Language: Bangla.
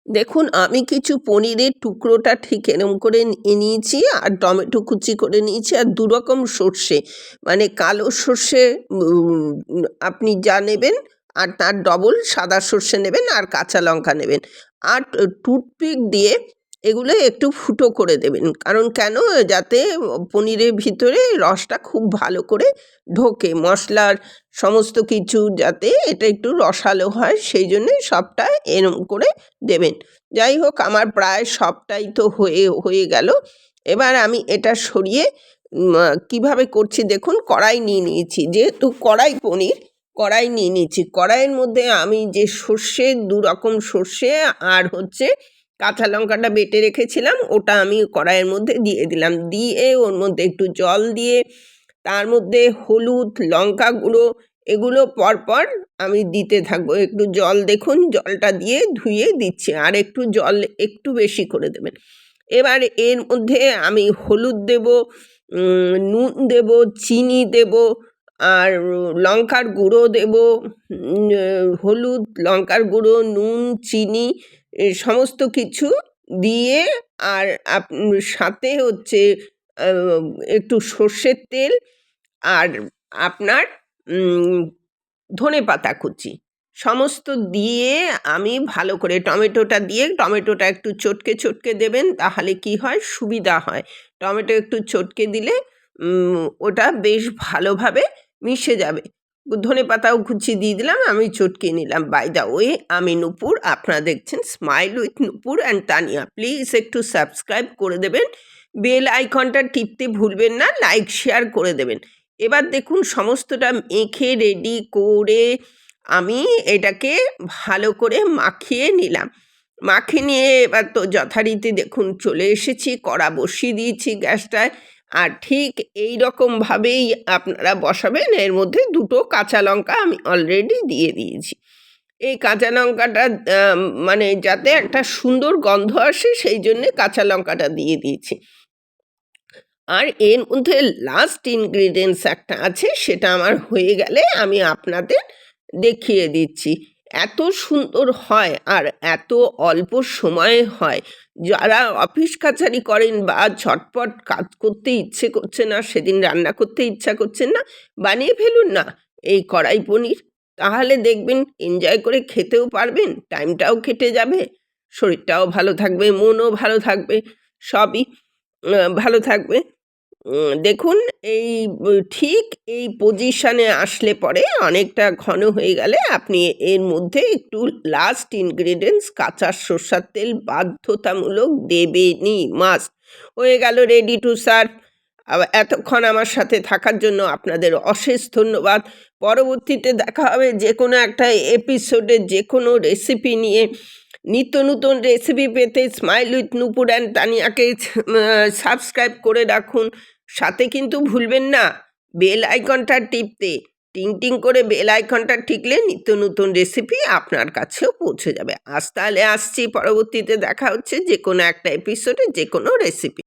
দেখুন, আমি কিছু পনিরের টুকরোটা ঠিক এরম করে নিয়েছি, আর টমেটো কুচি করে নিয়েছি, আর ২ রকম সর্ষে, মানে কালো সর্ষে আপনি যা নেবেন আর তার ডবল সাদা সর্ষে নেবেন, আর কাঁচা লঙ্কা নেবেন। আর টুথপিক দিয়ে এগুলো একটু ফুটো করে দেবেন। কারণ কেন? যাতে পনিরের ভিতরে রসটা খুব ভালো করে ঢোকে। মশলার সমস্ত কিছু যাতে এটা একটু রসালো হয়, সেই জন্যে সবটা এরম করে দেবেন। যাই হোক, আমার প্রায় সবটাই তো হয়ে গেল। এবার আমি এটা সরিয়ে কিভাবে করছি দেখুন, কড়াই নিয়ে নিয়েছি। যেহেতু কড়াই নিয়ে নিয়েছি। কড়াইয়ের মধ্যে আমি যে সর্ষে ২ রকম সর্ষে আর হচ্ছে কাঁচা লঙ্কাটা বেটে রেখেছিলাম, ওটা আমি কড়াইয়ের মধ্যে দিয়ে দিলাম। দিয়ে ওর মধ্যে একটু জল দিয়ে, তার মধ্যে হলুদ, লঙ্কা গুঁড়ো এগুলো পরপর আমি দিতে থাকবো। একটু জল, দেখুন জলটা দিয়ে ধুয়ে দিচ্ছি, আর একটু জল একটু বেশি করে দেবেন। এবার এর মধ্যে আমি হলুদ দেবো, নুন দেবো, চিনি দেবো, আর লঙ্কার গুঁড়ো দেবো। হলুদ, লঙ্কার গুঁড়ো, নুন, চিনি সমস্ত কিছু দিয়ে, আর সাথে হচ্ছে একটু সর্ষের তেল, আর আপনার ধনেপাতা কুচি সমস্ত দিয়ে আমি ভালো করে টমেটোটা একটু চটকে দেবেন, তাহলে কি হয়, সুবিধা হয়। টমেটো একটু চটকে দিলে ওটা বেশ ভালোভাবে মিশে যাবে। ধনেপাতাও কুচি দিয়ে দিলাম, আমি চটকে নিলাম। বাই দ্য ওয়ে, আমি নূপুর, আপনারা দেখছেন smile with Nupur and Tania. Please একটু সাবস্ক্রাইব করে দেবেন, বেল আইকনটা টিপতে ভুলবেন না, লাইক শেয়ার করে দেবেন। এবার দেখুন, সমস্তটা মেখে রেডি করে আমি এটাকে ভালো করে মাখিয়ে নিলাম। মাখিয়ে নিয়ে এবার তো যথারীতি দেখুন চলে এসেছি, কড়া বসিয়ে দিয়েছি গ্যাসটায়। আর ঠিক এই রকমভাবেই আপনারা বসাবেন। এর মধ্যে ২টো কাঁচা লঙ্কা আমি অলরেডি দিয়ে দিয়েছি। এই কাঁচা লঙ্কাটা মানে যাতে একটা সুন্দর গন্ধ আসে, সেই জন্যে কাঁচা লঙ্কাটা দিয়ে দিয়েছি। আর এর মধ্যে লাস্ট ইনগ্রিডিয়েন্টস একটা আছে, সেটা আমার হয়ে গেলে আমি আপনাদের দেখিয়ে দিচ্ছি। এত সুন্দর হয় আর এত অল্প সময়ে হয়। যারা অফিস কাছারি করেন বা ঝটপট কাজ করতে ইচ্ছে করছে না, সেদিন রান্না করতে ইচ্ছা করছেন না, বানিয়ে ফেলুন না এই কড়াই পনির। তাহলে দেখবেন এনজয় করে খেতেও পারবেন, টাইমটাও কেটে যাবে, শরীরটাও ভালো থাকবে, মনও ভালো থাকবে, সবই ভালো থাকবে। দেখুন, এই ঠিক এই পজিশনে আসলে পরে অনেকটা ঘন হয়ে গেলে আপনি এর মধ্যে একটু লাস্ট ইনগ্রিডিয়েন্টস কাঁচা সরষের তেল বাধ্যতামূলক দেবেনই, মাস্ট। হয়ে গেল রেডি টু সার্ভ। এতক্ষণ আমার সাথে থাকার জন্য আপনাদের অশেষ ধন্যবাদ। পরবর্তীতে দেখা হবে যে কোনো একটা এপিসোডে যে কোনো রেসিপি নিয়ে। নিত্য নতুন রেসিপি পেতে স্মাইল উইথ নূপুর অ্যান্ড তানিয়াকে সাবস্ক্রাইব করে রাখুন। সাথে কিন্তু ভুলবেন না বেল আইকনটা টিপতে। টিং টিং করে বেল আইকনটা টিপলে নিত্য নতুন রেসিপি আপনার কাছেও পৌঁছে যাবে। আজ তাহলে আসছি, পরবর্তীতে দেখা হচ্ছে যে কোনো একটা এপিসোডে যে কোনো রেসিপি।